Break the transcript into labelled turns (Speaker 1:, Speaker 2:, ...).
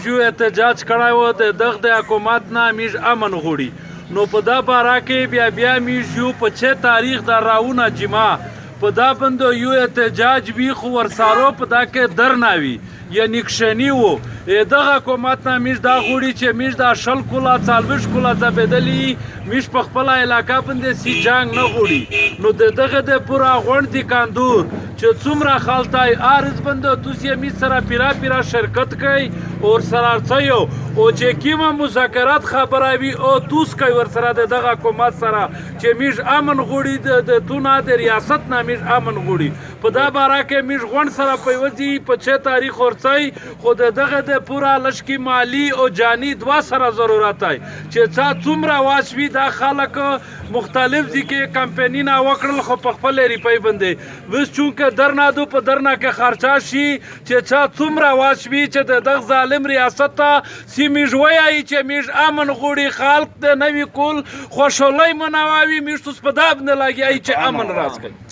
Speaker 1: جو احتجاج کړی و د دغه د حکومت نه میږ امن غوړي نو په دا باره کې بیا میږ یو په 6 تاریخ د راونه جمعه په دا بندو یو احتجاج وی خو ورسارو په دا کې درناوي یعنی کښنی وو دغه حکومت نه میږ دا غوړي چې میږ دا شل کولا 40 کولا ځبېدلي میږ په خپل علاقه باندې سی جنگ نه غوړي نو دغه د پورا غونډ دي کاندور چې څومره خلطای ارز بنده توسې می سره پیرا شرکت کوي اور سرارڅیو او چې کیمه مذاکرات خبره وي او توس کوي ور سره دغه حکومت سره چې میږ امن غوړي د تونه د ریاست نه میږ امن غوړي په دا باره کې میږ غونډ سره پیوځي په 6 تاریخ ورڅي خو دغه د پورا لشکي مالی او جاني دوا سره ضرورت دی چې څومره واسوي دا خلک مختلف دي کې کمپاینونه وکړل خو په خپل ریپای باندې وس چونکه درنادو په درنا کې خرچا شي چې څومره واسوي چې دغه ظالم ریاست ته سیمې جوړایي چې میږ امن غوړي خلک د نوي کول خوشحالي مناوي میږ څه په داب نه لګي چې امن راځي